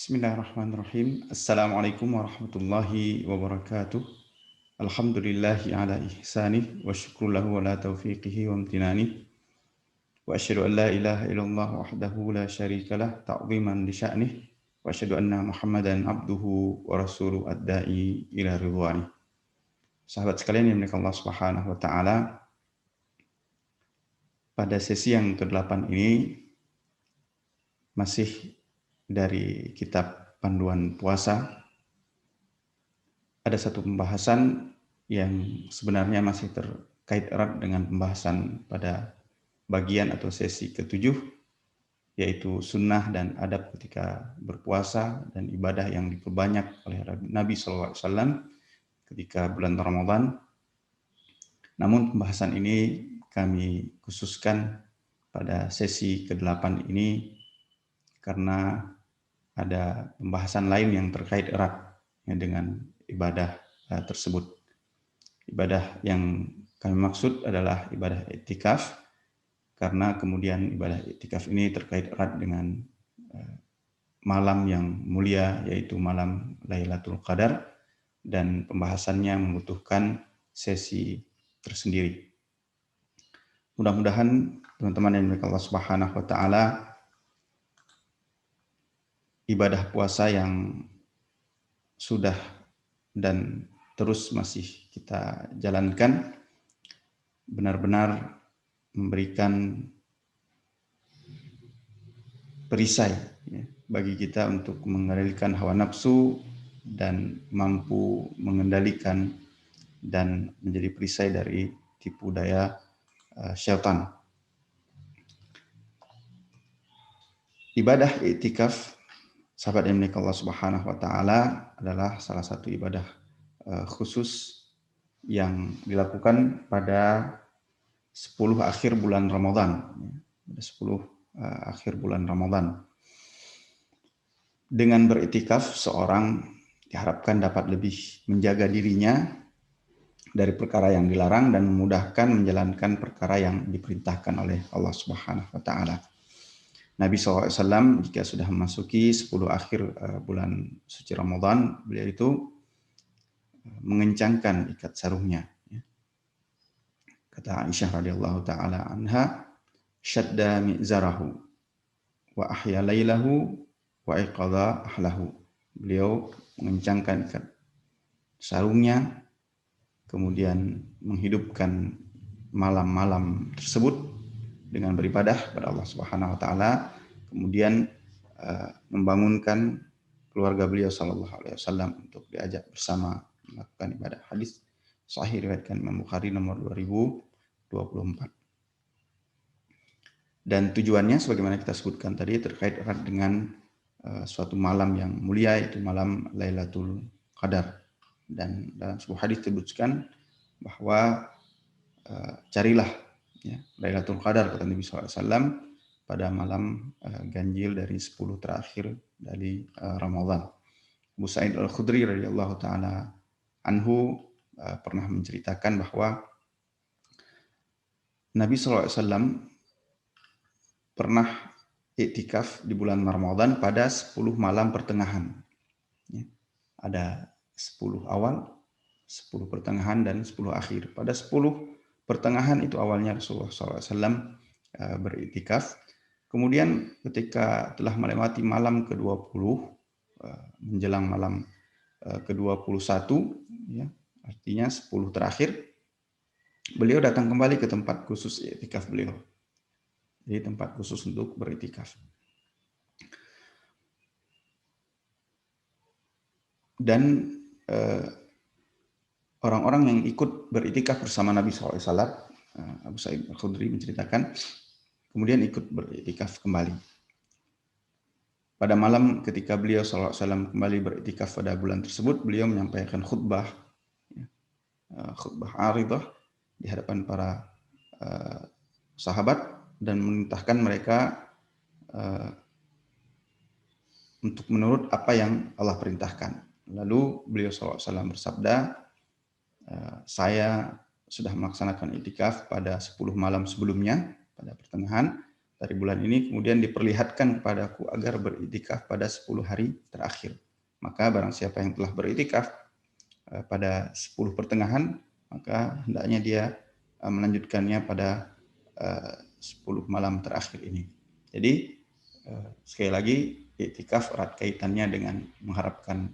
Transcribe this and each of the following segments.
Bismillahirrahmanirrahim. Assalamualaikum warahmatullahi wabarakatuh. Alhamdulillahi ala ihsanih wa syukru lahu ala taufiqihi wa amtinanih. Wa asyhadu an la ilaha illallah wahdahu la syarika lah ta'ziman li sya'nih. Wa asyhadu anna Muhammadan abduhu wa rasuluhu ad-da'i ila ridwanih. Sahabat sekalian yang dimuliakan Allah Subhanahu wa taala, pada sesi yang ke-8 ini masih dari kitab Panduan Puasa, ada satu pembahasan yang sebenarnya masih terkait erat dengan pembahasan pada bagian atau sesi ke-7, yaitu sunnah dan adab ketika berpuasa dan ibadah yang diperbanyak oleh Nabi SAW ketika bulan Ramadan. Namun pembahasan ini kami khususkan pada sesi ke-8 ini karena ada pembahasan lain yang terkait erat dengan ibadah tersebut. Ibadah yang kami maksud adalah ibadah iktikaf, karena kemudian ibadah iktikaf ini terkait erat dengan malam yang mulia, yaitu malam Lailatul Qadar, dan pembahasannya membutuhkan sesi tersendiri. Mudah-mudahan teman-teman yang dimuliakan Allah Subhanahu wa taala, ibadah puasa yang sudah dan terus masih kita jalankan benar-benar memberikan perisai bagi kita untuk mengendalikan hawa nafsu dan mampu mengendalikan dan menjadi perisai dari tipu daya syaitan. Ibadah iktikaf, sahabat yang dimuliakan Allah Subhanahu wa taala, adalah salah satu ibadah khusus yang dilakukan pada 10 akhir bulan Ramadan. Pada 10 akhir bulan Ramadan. Dengan beriktikaf, seorang diharapkan dapat lebih menjaga dirinya dari perkara yang dilarang dan memudahkan menjalankan perkara yang diperintahkan oleh Allah Subhanahu wa taala. Nabi SAW jika sudah memasuki 10 akhir bulan suci Ramadan, beliau itu mengencangkan ikat sarungnya. Kata Aisyah radhiyallahu taala anha, syadda mi'zarahu wa ahya lailahu wa iqadha ahlahu. Beliau mengencangkan ikat sarungnya, kemudian menghidupkan malam-malam tersebut dengan beribadah kepada Allah Subhanahu wa taala, kemudian membangunkan keluarga beliau sallallahu alaihi wasallam untuk diajak bersama melakukan ibadah. Hadis sahih riwayatkan Imam Bukhari nomor 2024. Dan tujuannya sebagaimana kita sebutkan tadi terkait erat dengan suatu malam yang mulia, yaitu malam Lailatul Qadar. Dan dalam sebuah hadis disebutkan bahwa carilah Lailatul Qadar, kata Nabi SAW, pada malam ganjil dari 10 terakhir dari Ramadan. Abu Sa'id Al-Khudri radhiyallahu taala anhu pernah menceritakan bahwa Nabi SAW pernah iktikaf di bulan Ramadan pada 10 malam pertengahan. Ada 10 awal, 10 pertengahan, dan 10 akhir. Pada 10 pertengahan itu awalnya Rasulullah SAW beriktikaf. Kemudian ketika telah melewati malam ke-20, menjelang malam ke-21, artinya 10 terakhir, beliau datang kembali ke tempat khusus iktikaf beliau. Jadi tempat khusus untuk beriktikaf. Dan orang-orang yang ikut beriktikaf bersama Nabi SAW, Abu Sa'id Al-Khudri menceritakan, kemudian ikut beriktikaf kembali. Pada malam ketika beliau SAW kembali beriktikaf pada bulan tersebut, beliau menyampaikan khutbah aridah di hadapan para sahabat dan memerintahkan mereka untuk menurut apa yang Allah perintahkan. Lalu beliau SAW bersabda, saya sudah melaksanakan iktikaf pada 10 malam sebelumnya, pada pertengahan, dari bulan ini kemudian diperlihatkan kepadaku agar beriktikaf pada 10 hari terakhir. Maka barang siapa yang telah beriktikaf pada 10 pertengahan, maka hendaknya dia melanjutkannya pada 10 malam terakhir ini. Jadi sekali lagi, iktikaf erat kaitannya dengan mengharapkan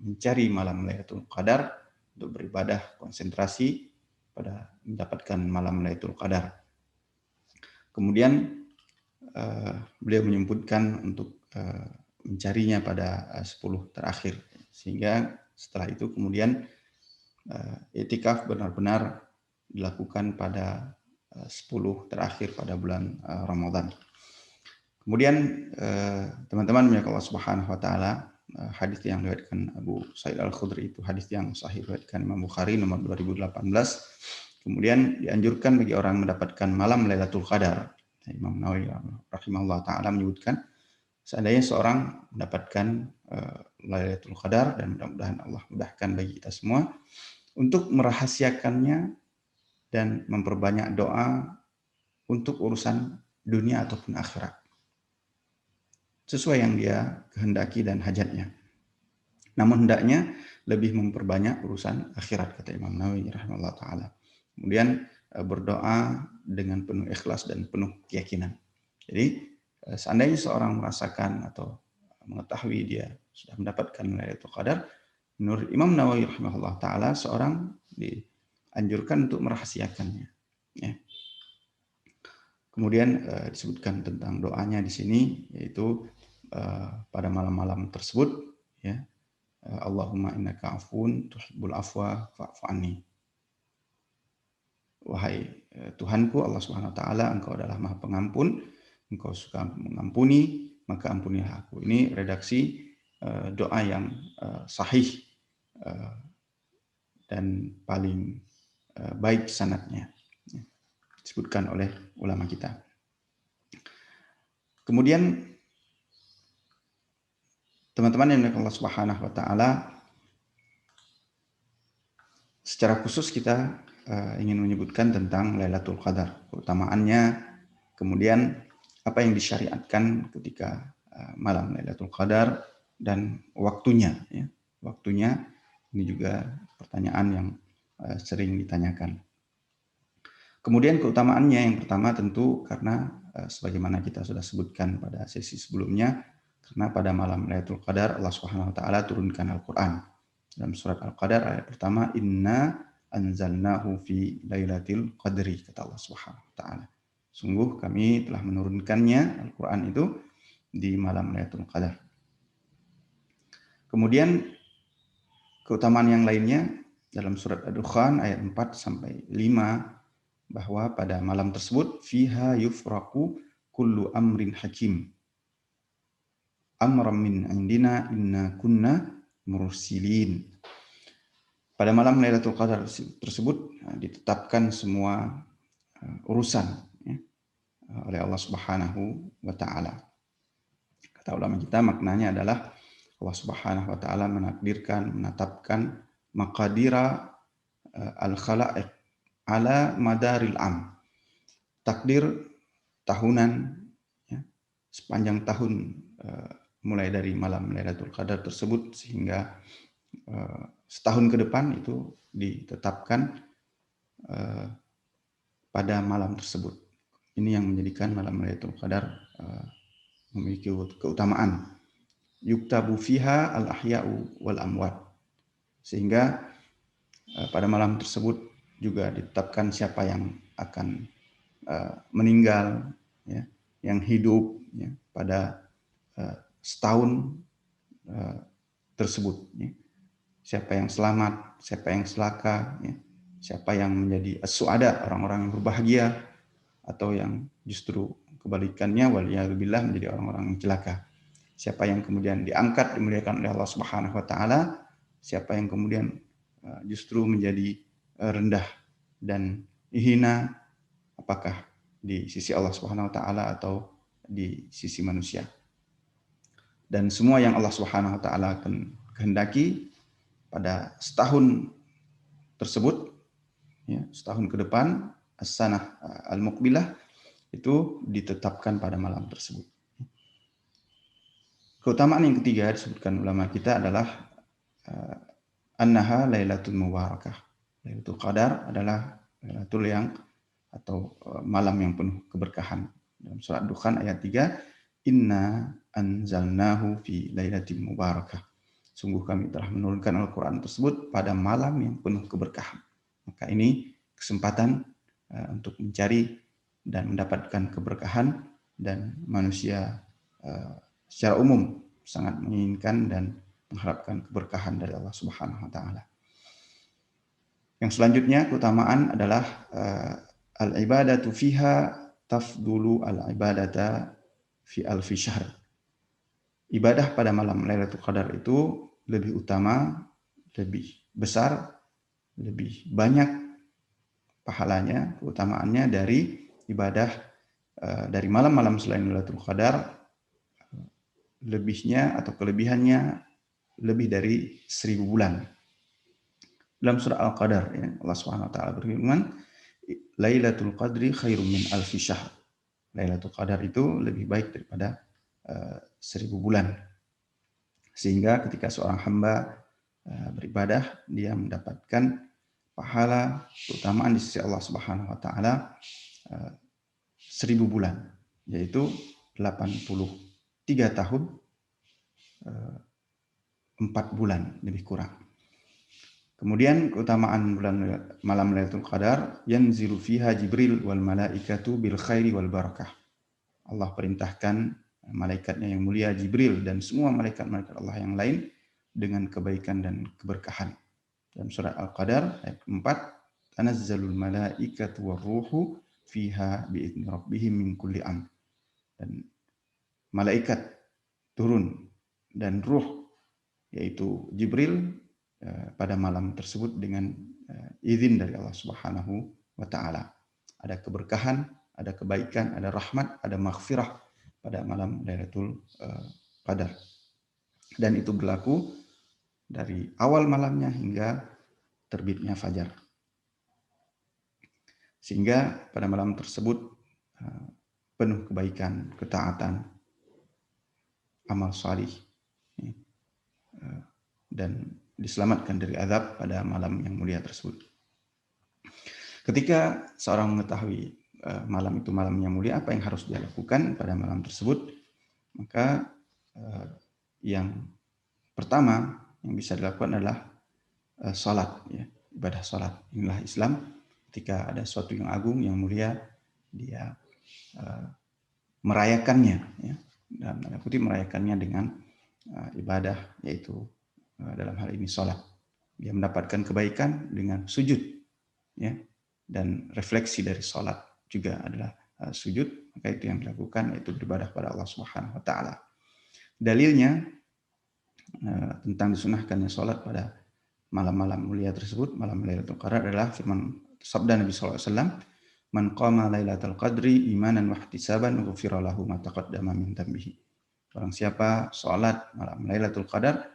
mencari malam Lailatul Qadar untuk beribadah konsentrasi pada mendapatkan malam Lailatul Qadar. Kemudian beliau menyebutkan untuk mencarinya pada 10 terakhir, sehingga setelah itu kemudian iktikaf benar-benar dilakukan pada 10 terakhir pada bulan Ramadan. Kemudian teman-teman ya Allah Subhanahu wa taala, hadis yang diriwayatkan Abu Sa'id Al-Khudri itu hadis yang sahih diriwayatkan Imam Bukhari nomor 2018. Kemudian dianjurkan bagi orang mendapatkan malam Lailatul Qadar. Imam Nawawi rahimahullah taala menyebutkan seandainya seorang mendapatkan Lailatul Qadar, dan mudah-mudahan Allah mudahkan bagi kita semua untuk merahasiakannya dan memperbanyak doa untuk urusan dunia ataupun akhirat sesuai yang dia kehendaki dan hajatnya. Namun hendaknya lebih memperbanyak urusan akhirat, kata Imam Nawawi rahimahullah taala. Kemudian berdoa dengan penuh ikhlas dan penuh keyakinan. Jadi seandainya seorang merasakan atau mengetahui dia sudah mendapatkan Lailatul Qadar, menurut Imam Nawawi rahimahullah taala seorang dianjurkan untuk merahasiakannya. Ya. Kemudian disebutkan tentang doanya di sini, yaitu pada malam-malam tersebut, ya, Allahumma innaka afun tuhibbul afwa fa'fu anni. Wahai Tuhanku Allah Subhanahu wa taala, Engkau adalah Maha Pengampun, Engkau suka mengampuni, maka ampunilah aku. Ini redaksi doa yang sahih dan paling baik sanadnya, disebutkan oleh ulama kita. Kemudian teman-teman yang dimuliakan Allah Subhanahu wa taala, secara khusus kita ingin menyebutkan tentang Lailatul Qadar, keutamaannya, kemudian apa yang disyariatkan ketika malam Lailatul Qadar dan waktunya, ya. Waktunya ini juga pertanyaan yang sering ditanyakan. Kemudian keutamaannya yang pertama tentu karena sebagaimana kita sudah sebutkan pada sesi sebelumnya, karena pada malam Lailatul Qadar Allah Subhanahu wa taala turunkan Al-Qur'an. Dalam surat Al-Qadar ayat pertama, inna anzalnahu fi lailatul qadri, kata Allah Subhanahu wa taala. Sungguh kami telah menurunkannya Al-Qur'an itu di malam Lailatul Qadar. Kemudian keutamaan yang lainnya dalam surat Ad-Dukhan ayat 4 sampai 5, bahwa pada malam tersebut fiha yufraqu kullu amrin hakim amran min indina inna kunna mursilin. Pada malam Lailatul Qadar tersebut ditetapkan semua urusan, ya, oleh Allah Subhanahu wa taala. Kata ulama kita, maknanya adalah Allah Subhanahu wa taala menakdirkan, menetapkan maqadira al-khalaiq ala madaril am. Takdir tahunan, ya, sepanjang tahun mulai dari malam Lailatul Qadar tersebut sehingga setahun ke depan itu ditetapkan pada malam tersebut. Ini yang menjadikan malam Lailatul Qadar memiliki keutamaan. Yuktabu fiha al-ahya'u wal amwat. Sehingga pada malam tersebut juga ditetapkan siapa yang akan meninggal, ya, yang hidup, ya, pada setahun tersebut, ya. Siapa yang selamat, siapa yang celaka, ya. Siapa yang menjadi as-su'ada, orang-orang yang berbahagia, atau yang justru kebalikannya, waliyadzubillah, menjadi orang-orang yang celaka. Siapa yang kemudian diangkat, dimuliakan oleh Allah Subhanahu wa taala, siapa yang kemudian justru menjadi rendah dan hina, apakah di sisi Allah Subhanahu wa taala atau di sisi manusia. Dan semua yang Allah Subhanahu wa taala kehendaki pada setahun tersebut, ya, setahun ke depan, as-sanah al-muqbilah, itu ditetapkan pada malam tersebut. Keutamaan yang ketiga disebutkan ulama kita adalah annaha lailatul mubarakah. Lailatul Qadar adalah lailatul yang atau malam yang penuh keberkahan. Dalam surat Dukhan ayat 3, inna anzalnahu fi lailatul mubarakah. Sungguh kami telah menurunkan Al-Quran tersebut pada malam yang penuh keberkahan. Maka ini kesempatan untuk mencari dan mendapatkan keberkahan, dan manusia secara umum sangat menginginkan dan mengharapkan keberkahan dari Allah Subhanahu wa taala. Yang selanjutnya keutamaan adalah al-ibadatu fiha tafdulu al-ibadata fi alfi syahr. Ibadah pada malam Lailatul Qadar itu lebih utama, lebih besar, lebih banyak pahalanya, keutamaannya dari ibadah dari malam-malam selain Lailatul Qadar. Lebihnya atau kelebihannya lebih dari 1000 bulan. Dalam surah Al-Qadar, ya, Allah Subhanahu wa taala berfirman, Lailatul Qadri khairum min alfi syahr. Lailatul Qadar itu lebih baik daripada 1000 bulan. Sehingga ketika seorang hamba beribadah, dia mendapatkan pahala keutamaan di sisi Allah Subhanahu wa taala 1000 bulan, yaitu 83 tahun 4 bulan lebih kurang. Kemudian keutamaan bulan malam Lailatul Qadar, yanzilu fiha Jibril wal malaikatu bil khairi wal barakah. Allah perintahkan malaikatnya yang mulia Jibril dan semua malaikat-malaikat Allah yang lain dengan kebaikan dan keberkahan. Dalam surah Al-Qadar ayat 4, tanazzalul malaikatu warruhu fiha bi'izni rabbihim min kulli amr. Dan malaikat turun dan ruh yaitu Jibril pada malam tersebut dengan izin dari Allah Subhanahu wa taala. Ada keberkahan, ada kebaikan, ada rahmat, ada maghfirah pada malam Lailatul Qadar. Dan itu berlaku dari awal malamnya hingga terbitnya fajar. Sehingga pada malam tersebut penuh kebaikan, ketaatan, amal salih, dan diselamatkan dari azab pada malam yang mulia tersebut. Ketika seorang mengetahui malam itu malam yang mulia, apa yang harus dia lakukan pada malam tersebut? Maka yang pertama yang bisa dilakukan adalah salat, ya, ibadah salat. Inilah Islam. Ketika ada sesuatu yang agung, yang mulia, dia merayakannya, ya, dan merayakannya dengan ibadah, yaitu dalam hal ini salat. Dia mendapatkan kebaikan dengan sujud, ya, dan refleksi dari salat juga adalah sujud. Maka itu yang dilakukan, yaitu beribadah pada Allah Subhanahu wa taala. Dalilnya tentang disunahkannya salat pada malam-malam mulia tersebut, malam Lailatul Qadar, adalah firman sabda Nabi sallallahu alaihi wasallam, man qama Lailatul Qadri imanan wa ihtisaban ghufira lahu ma taqaddama min dhanbihi. Barang siapa salat malam Lailatul Qadar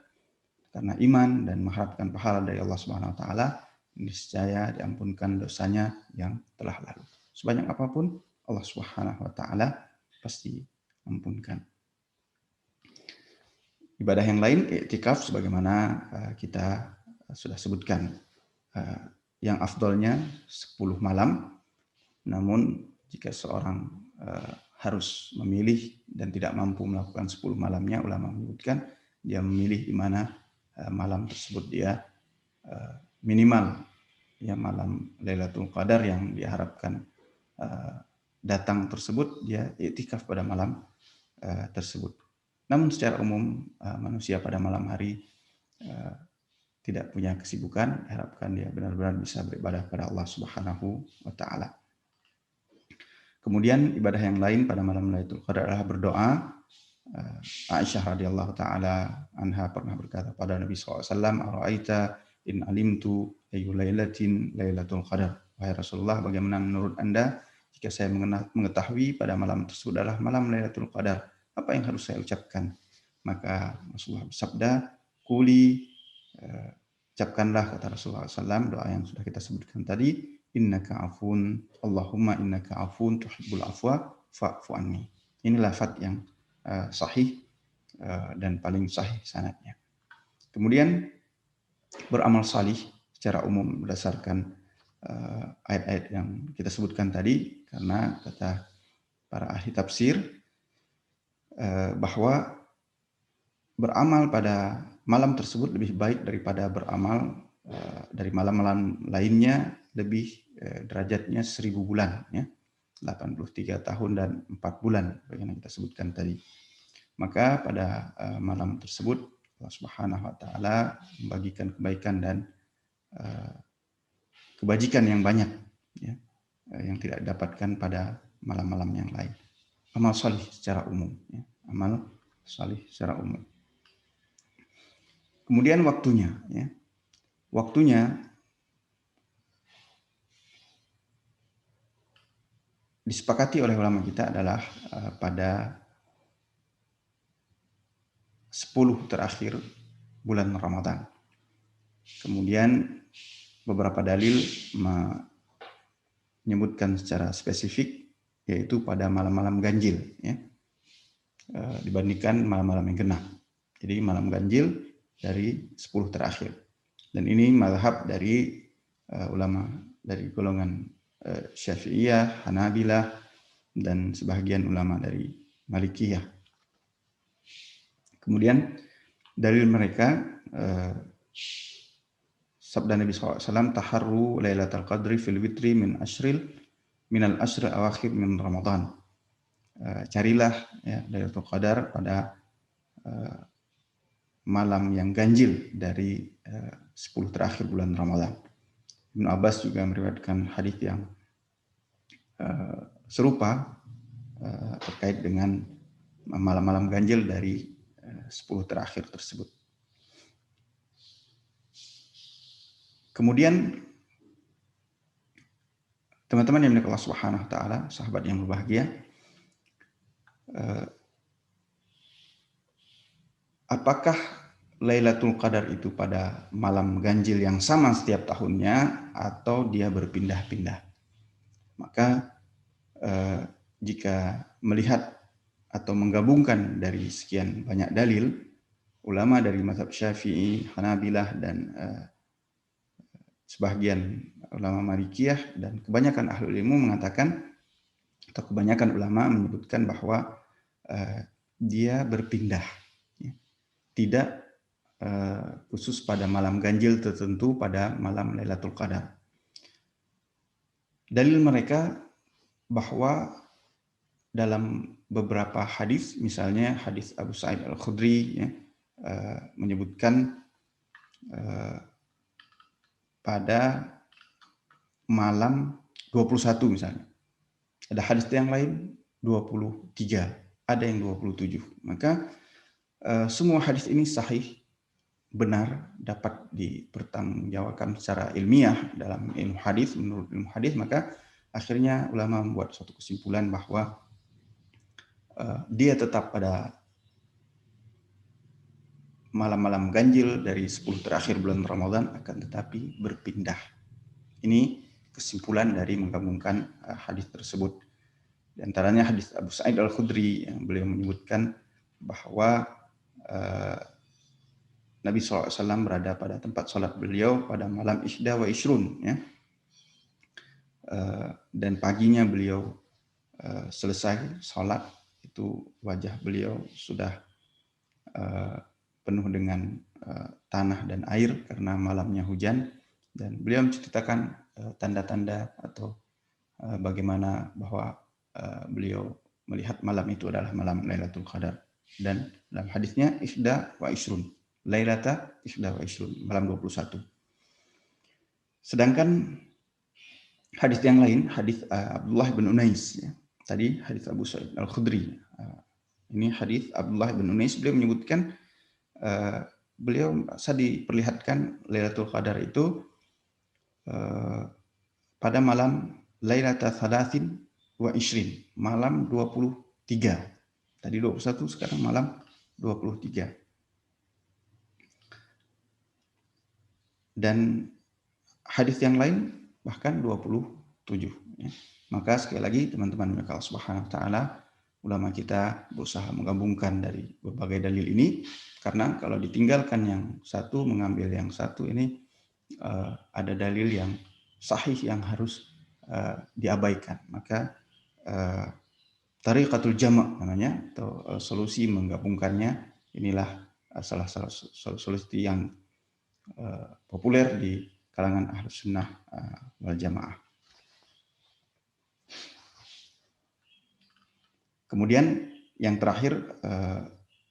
karena iman dan mengharapkan pahala dari Allah Subhanahu wa taala, niscaya diampunkan dosanya yang telah lalu. Sebanyak apapun Allah Subhanahu wa taala pasti ampunkan. Ibadah yang lain, i'tikaf, sebagaimana kita sudah sebutkan. Yang afdolnya 10 malam, namun jika seorang harus memilih dan tidak mampu melakukan 10 malamnya, ulama menyebutkan dia memilih di mana malam tersebut dia minimal, ya, malam Lailatul Qadar yang diharapkan datang tersebut, dia i'tikaf pada malam tersebut. Namun secara umum manusia pada malam hari tidak punya kesibukan, harapkan dia benar-benar bisa beribadah pada Allah Subhanahu wa taala. Kemudian ibadah yang lain pada malam Lailatul Qadar adalah berdoa. Aisyah radhiyallahu taala anha pernah berkata pada Nabi SAW, "Ara'aita in alimtu ayyu lailatin Lailatul Qadar?" Wahai Rasulullah, bagaimana menurut Anda jika saya mengetahui pada malam tersebut adalah malam Lailatul Qadar? Apa yang harus saya ucapkan? Maka Rasulullah bersabda, "Quli," ucapkanlah, kata Rasulullah SAW, doa yang sudah kita sebutkan tadi, innaka afun, Allahumma innaka afun tuhibbul afwa fa'fu anni. Ini lafaz yang sahih dan paling sahih sanadnya. Kemudian beramal salih secara umum berdasarkan ayat-ayat yang kita sebutkan tadi, karena kata para ahli tafsir bahwa beramal pada malam tersebut lebih baik daripada beramal dari malam-malam lainnya, lebih derajatnya 1000 bulan, ya, 83 tahun dan 4 bulan yang kita sebutkan tadi. Maka pada malam tersebut Allah Subhanahu wa taala membagikan kebaikan dan kebajikan yang banyak, ya, yang tidak didapatkan pada malam-malam yang lain. Amal salih secara umum, ya, amal salih secara umum. Kemudian waktunya, ya. Waktunya disepakati oleh ulama kita adalah pada 10 terakhir bulan Ramadan. Kemudian beberapa dalil menyebutkan secara spesifik, yaitu pada malam-malam ganjil, ya, dibandingkan malam-malam yang genap. Jadi malam ganjil dari 10 terakhir. Dan ini mazhab dari ulama dari golongan Syafi'iyah, Hanabilah, dan sebagian ulama dari Malikiyah. Kemudian dalil mereka sabda Nabi SAW, taharru lailatul qadri fil witri minal ashril awakhir min Ramadan. Carilah, ya, Lailatul Qadar pada malam yang ganjil dari 10 terakhir bulan Ramadan. Ibnu Abbas juga meriwayatkan hadis yang serupa terkait dengan malam-malam ganjil dari 10 terakhir tersebut. Kemudian teman-teman yang dimuliakan Allah Subhanahu wa taala, sahabat yang berbahagia, apakah Lailatul Qadar itu pada malam ganjil yang sama setiap tahunnya atau dia berpindah-pindah? Maka jika melihat atau menggabungkan dari sekian banyak dalil, ulama dari mazhab Syafi'i, Hanabilah, dan sebagian ulama Malikiyah dan kebanyakan ahli ilmu mengatakan, atau kebanyakan ulama menyebutkan bahwa dia berpindah, ya. Tidak khusus pada malam ganjil tertentu pada malam Lailatul Qadar. Dalil mereka bahwa dalam beberapa hadis, misalnya hadis Abu Sa'id Al-Khudri, ya, menyebutkan pada malam 21 misalnya. Ada hadis yang lain 23, ada yang 27. Maka semua hadis ini sahih, benar, dapat dipertanggungjawabkan secara ilmiah dalam ilmu hadis, menurut ilmu hadis. Maka akhirnya ulama membuat suatu kesimpulan bahwa dia tetap pada malam-malam ganjil dari 10 terakhir bulan Ramadan, akan tetapi berpindah. Ini kesimpulan dari menggabungkan hadis tersebut. Di antaranya hadis Abu Sa'id Al-Khudri yang beliau menyebutkan bahwa Nabi SAW berada pada tempat sholat beliau pada malam Ihda wa Ishrun, ya. Dan paginya beliau selesai sholat, itu wajah beliau sudah penuh dengan tanah dan air karena malamnya hujan, dan beliau menceritakan tanda-tanda atau bagaimana bahwa beliau melihat malam itu adalah malam Lailatul Qadar. Dan dalam hadisnya Ihda wa Ishrun, Lailata Ihda wa Ishrun, malam 21. Sedangkan hadis yang lain, hadis Abdullah bin Unais, ya. Tadi hadis Abu Sa'id Al-Khudri. Ini hadis Abdullah bin Unais, beliau menyebutkan beliau diperlihatkan Lailatul Qadar itu pada malam Lailata Thalathin wa Ishrin, malam 23. Tadi 21, sekarang malam 23. Dan hadis yang lain bahkan 27. Ya. Maka sekali lagi teman-teman Allah Subhanahu wa taala, ulama kita berusaha menggabungkan dari berbagai dalil ini, karena kalau ditinggalkan yang satu mengambil yang satu ini ada dalil yang sahih yang harus diabaikan. Maka tariqatul jama' namanya, atau solusi menggabungkannya, inilah salah solusi yang populer di kalangan Ahlus Sunnah wal Jamaah. Kemudian yang terakhir,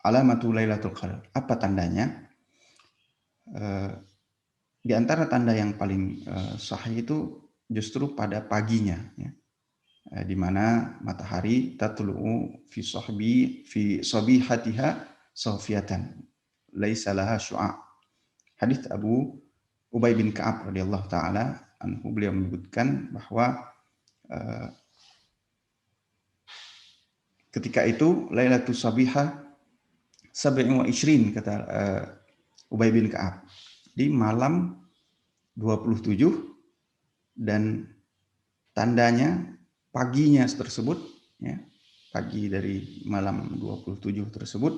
alamatul Lailatul Qadar. Apa tandanya? Di antara tanda yang paling sahih itu justru pada paginya, ya. Di mana matahari tatlu'u fi sabihatiha safiyatan laisa laha syu'a. Hadis Abu Ubay bin Ka'ab radhiyallahu taala anhu, beliau menyebutkan bahwa ketika itu Lailatul Sabihah 27, kata Ubay bin Ka'ab, di malam 27, dan tandanya paginya tersebut, ya, pagi dari malam 27 tersebut,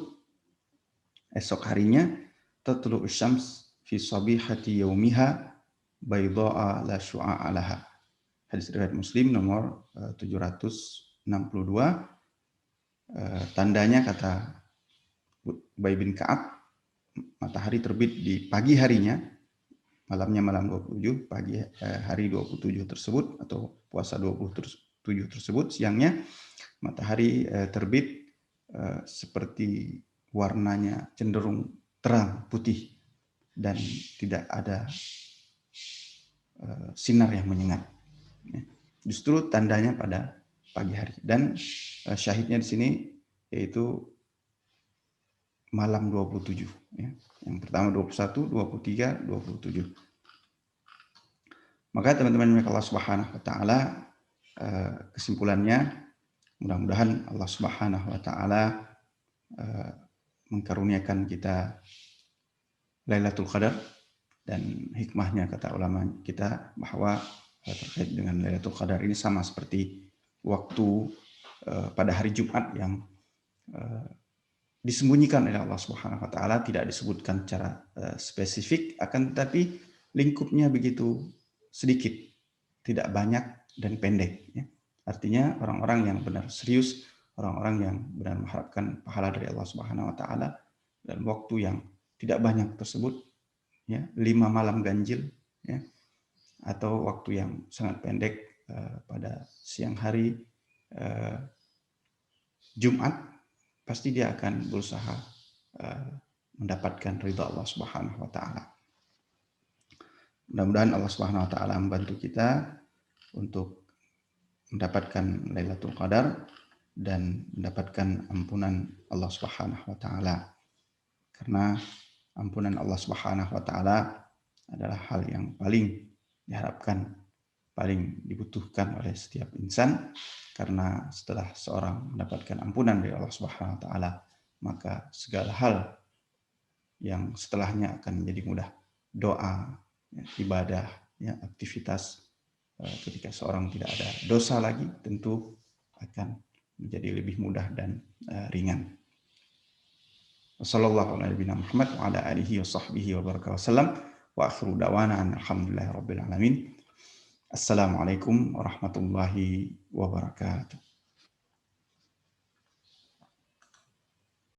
esok harinya, tatlu'u syams fi sabihati yaumiha bayda'a la syu'a laha. Hadis riwayat Muslim nomor 762. Tandanya, kata Ubay bin Ka'ab, matahari terbit di pagi harinya, malamnya malam 27, pagi hari 27 tersebut, atau puasa 27 tersebut, siangnya matahari terbit seperti warnanya cenderung terang putih dan tidak ada sinar yang menyengat. Justru tandanya pada pagi hari, dan syahidnya di sini yaitu malam 27, ya. Yang pertama 21, 23, 27. Maka teman-teman Allah Subhanahu wa taala, kesimpulannya, mudah-mudahan Allah Subhanahu wa taala mengkaruniakan kita Lailatul Qadar, dan hikmahnya, kata ulama kita, bahwa terkait dengan Lailatul Qadar ini sama seperti waktu pada hari Jumat yang disembunyikan oleh Allah Subhanahu wa taala, tidak disebutkan secara spesifik, akan tetapi lingkupnya begitu sedikit, tidak banyak dan pendek, ya. Artinya orang-orang yang benar serius, orang-orang yang benar mengharapkan pahala dari Allah Subhanahu wa taala dan waktu yang tidak banyak tersebut, ya, 5 malam ganjil, ya, atau waktu yang sangat pendek pada siang hari Jumat, pasti dia akan berusaha mendapatkan ridha Allah Subhanahu wa taala. Mudah-mudahan Allah Subhanahu wa taala membantu kita untuk mendapatkan Lailatul Qadar dan mendapatkan ampunan Allah Subhanahu wa taala. Karena ampunan Allah Subhanahu wa taala adalah hal yang paling diharapkan, paling dibutuhkan oleh setiap insan, karena setelah seorang mendapatkan ampunan dari Allah Subhanahu wa taala, maka segala hal yang setelahnya akan menjadi mudah. Doa, ya, ibadah, ya, aktivitas ketika seorang tidak ada dosa lagi, tentu akan menjadi lebih mudah dan ringan. Wassallallahu ala nabiyina Muhammad wa ala alihi wa sahbihi wa baraka wasallam, wa akhiru da'wana alhamdulillahi rabbil alamin. Assalamualaikum warahmatullahi wabarakatuh.